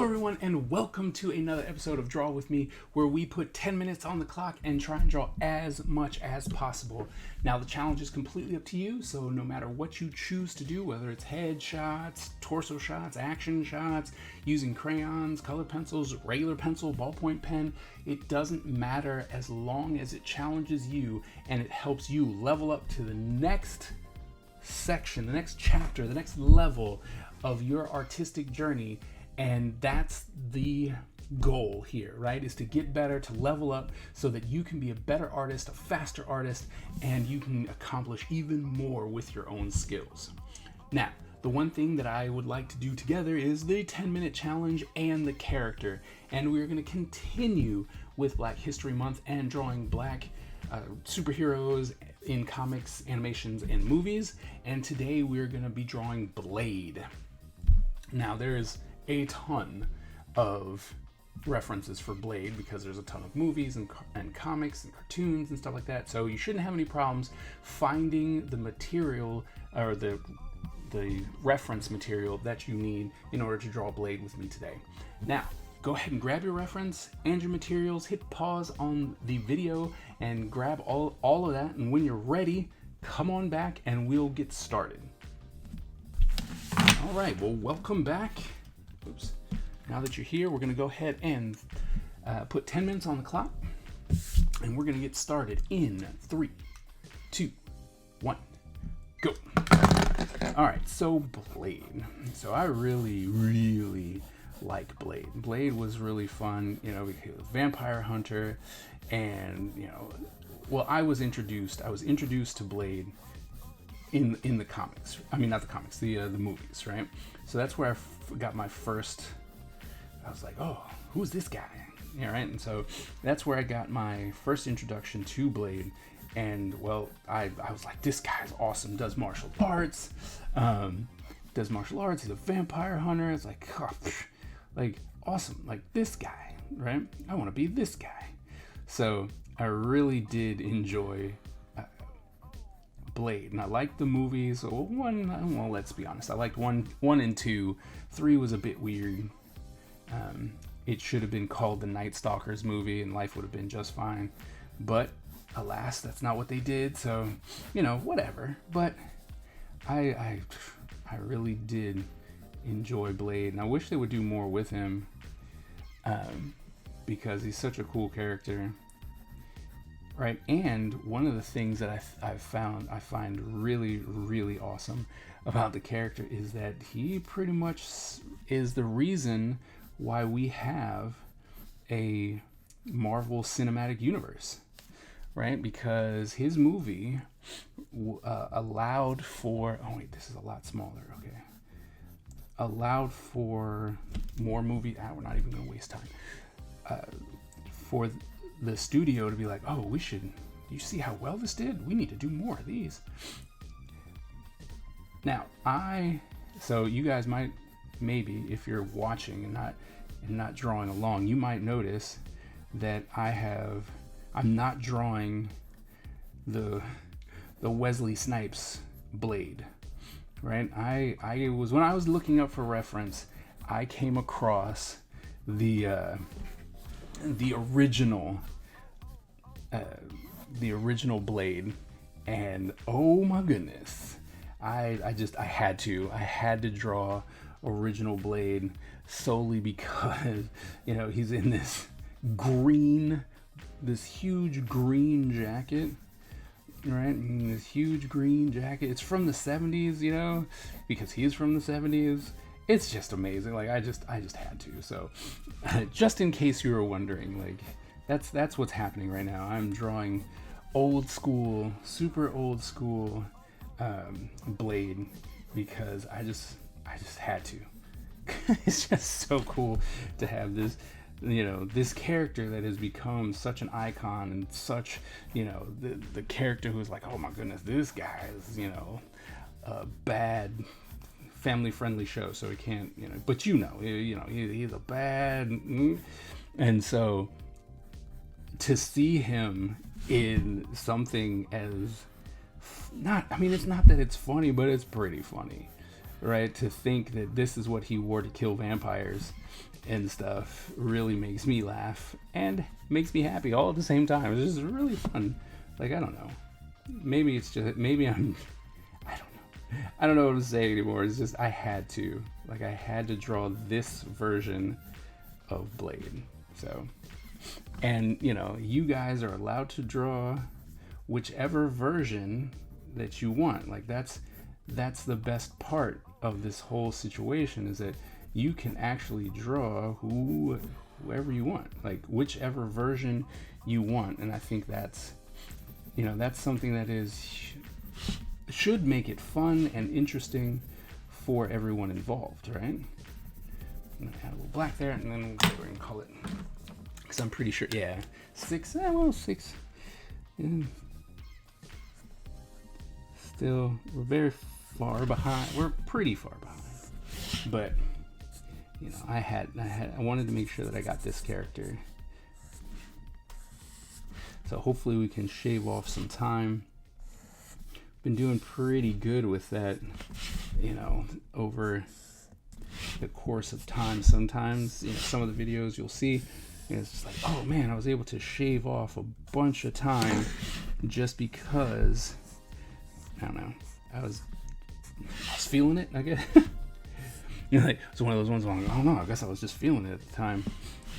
everyone, and welcome to another episode of Draw With Me, where we put 10 minutes on the clock and try and draw as much as possible. Now, the challenge is completely up to you, so no matter what you choose to do, whether it's head shots, torso shots, action shots, using crayons, colored pencils, regular pencil, ballpoint pen, it doesn't matter as long as it challenges you and it helps you level up to the next section, the next chapter, the next level of your artistic journey. And that's the goal here, right? Is to get better, to level up so that you can be a better artist, a faster artist, and you can accomplish even more with your own skills. Now, the one thing that I would like to do together is the 10-minute challenge and the character. And we're going to continue with Black History Month and drawing Black superheroes in comics, animations, and movies. And today we're going to be drawing Blade. Now, there's a ton of references for Blade because there's a ton of movies and comics and cartoons and stuff like that. So you shouldn't have any problems finding the material or the reference material that you need in order to draw Blade with me today. Now, go ahead and grab your reference and your materials, hit pause on the video and grab all of that. And when you're ready, come on back and we'll get started. All right, well, welcome back. Oops. Now that you're here, we're going to go ahead and put 10 minutes on the clock, and we're going to get started in 3, 2, 1, go. All right, so Blade. So I really like Blade. Blade was really fun, he was a vampire hunter, and well, I was introduced to Blade in the comics. I mean, not the comics, the movies, right? So that's where I got my first. I was like, oh, who's this guy? Yeah, right. And so that's where I got my first introduction to Blade. And well, I was like, this guy's awesome. Does martial arts. He's a vampire hunter. It's like, oh, like awesome. Like this guy, right? I want to be this guy. So I really did enjoy Blade, and I liked the movies. Well, let's be honest, I liked one and 2. 3 was a bit weird. It should have been called the Night Stalkers movie and life would have been just fine, but alas, that's not what they did. So whatever. But I really did enjoy Blade, and I wish they would do more with him, because he's such a cool character. Right, and one of the things that I find really awesome about the character is that he pretty much is the reason why we have a Marvel Cinematic Universe, right? Because his movie allowed for, oh wait, this is a lot smaller, okay. Allowed for more movie, we're not even gonna waste time. For the studio to be like, oh, you see how well this did? We need to do more of these. Now, so you guys might, maybe if you're watching and not drawing along, you might notice that I'm not drawing the Wesley Snipes Blade, right? When I was looking up for reference, I came across the original Blade, and oh my goodness, I had to draw original Blade solely because he's in this huge green jacket, right? This huge green jacket. It's from the 70s, because he's from the 70s. It's just amazing. Like I just had to. So just in case you were wondering, like that's what's happening right now. I'm drawing super old school Blade because I just had to. It's just so cool to have this, this character that has become such an icon and such, the character who's like, oh my goodness, this guy is, a bad family-friendly show, so he can't, but he's a bad, and so to see him in something as it's not that it's funny, but it's pretty funny, right? To think that this is what he wore to kill vampires, and stuff really makes me laugh and makes me happy all at the same time. It's just really fun. Like, I don't know. Maybe it's just, maybe I don't know. I don't know what to say anymore. It's just, I had to draw this version of Blade. So, and you know, you guys are allowed to draw whichever version that you want. Like, that's the best part of this whole situation, is that you can actually draw whoever you want, like whichever version you want. And I think that's, you know, that's something that should make it fun and interesting for everyone involved, right? I'm gonna add a little black there, and then we'll go over and call it, because I'm pretty sure, yeah, 6. Yeah. Still, we're very far behind. We're pretty far behind, but you know, I wanted to make sure that I got this character. So hopefully we can shave off some time. Been doing pretty good with that, you know, over the course of time. Sometimes, you know, some of the videos you'll see, and it's just like, oh man, I was able to shave off a bunch of time just because, I don't know, I was feeling it, I guess. You know, like, it's one of those ones where I'm like, oh no, I guess I was just feeling it at the time.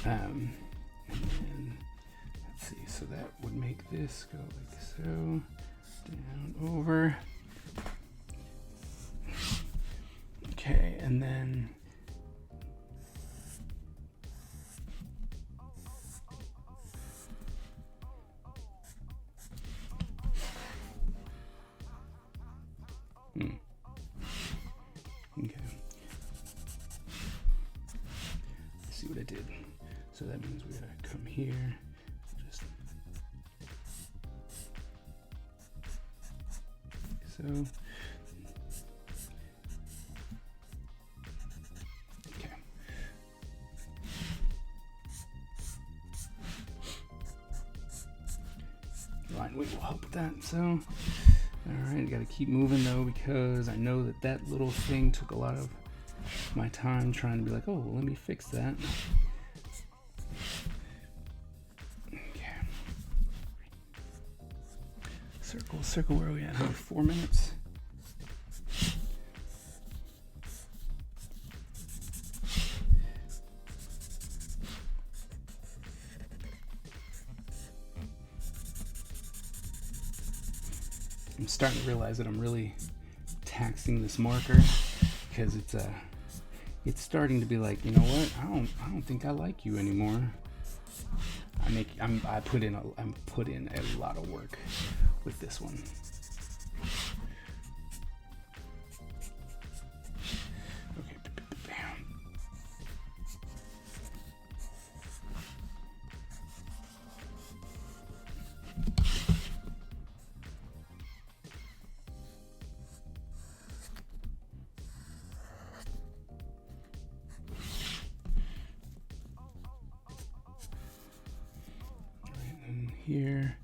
And then, let's see, so that would make this go like so, down, over. Okay, and then okay. Let's see what I did. So that means we gotta come here. Just so. Okay. Line weight will help with that. So. Alright, gotta keep moving though, because I know that little thing took a lot of my time trying to be like, oh, well, let me fix that. Okay. Circle, where are we at? 4 minutes? I'm starting to realize that I'm really taxing this marker, because it's starting to be like, you know what? I don't think I like you anymore. I put in a lot of work with this one. Okay. Here.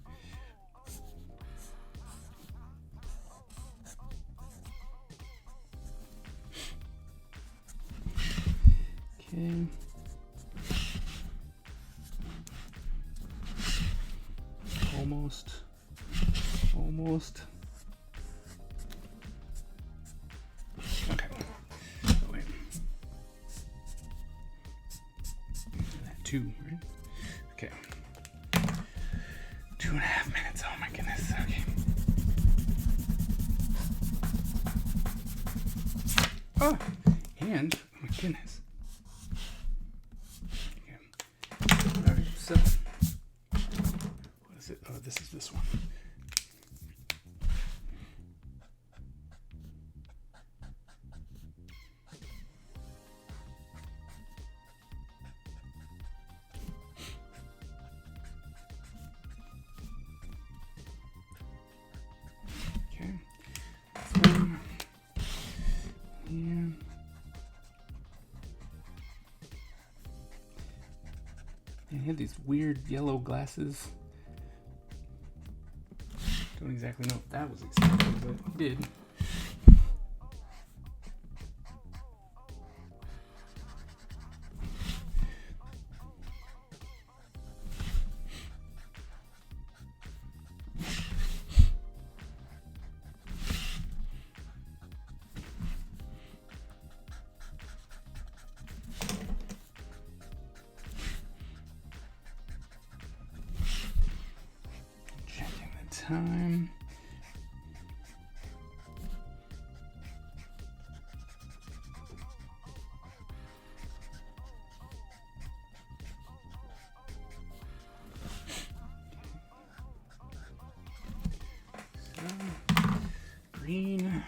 Okay. Almost. Okay. Oh, wait. That 2, right? Okay. 2.5 minutes. Oh my goodness. Okay. Oh, and oh my goodness. Okay. All right. So, what is it? Oh, this is this one. He had these weird yellow glasses. Don't exactly know if that was exciting, but he did. time. So, green.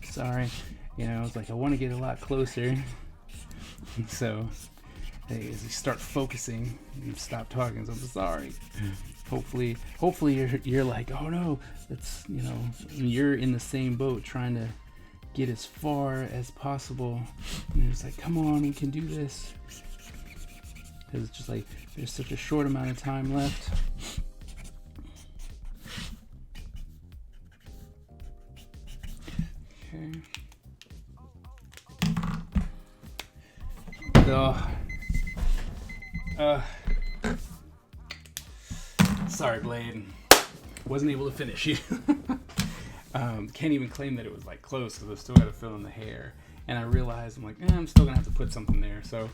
Sorry, it's like I want to get a lot closer. So as you start focusing, you stop talking. So I'm sorry. Hopefully you're like, oh no, that's you're in the same boat trying to get as far as possible. And it's like, come on, we can do this. Because it's just like there's such a short amount of time left. Sorry, Blade. Wasn't able to finish you. Can't even claim that it was like close because I still got to fill in the hair. And I realized I'm like, I'm still gonna have to put something there. So,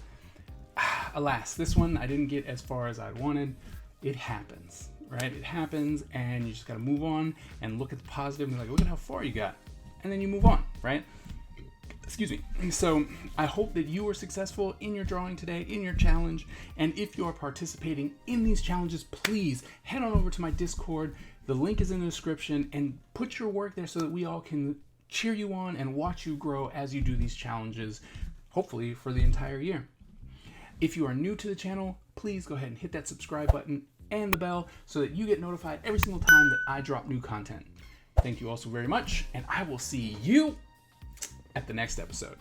alas, this one I didn't get as far as I wanted. It happens, right? It happens, and you just gotta move on and look at the positive and be like, look at how far you got, and then you move on, right? Excuse me. So I hope that you were successful in your drawing today, in your challenge. And if you are participating in these challenges, please head on over to my Discord. The link is in the description, and put your work there so that we all can cheer you on and watch you grow as you do these challenges, hopefully for the entire year. If you are new to the channel, please go ahead and hit that subscribe button and the bell so that you get notified every single time that I drop new content. Thank you all so very much, and I will see you at the next episode.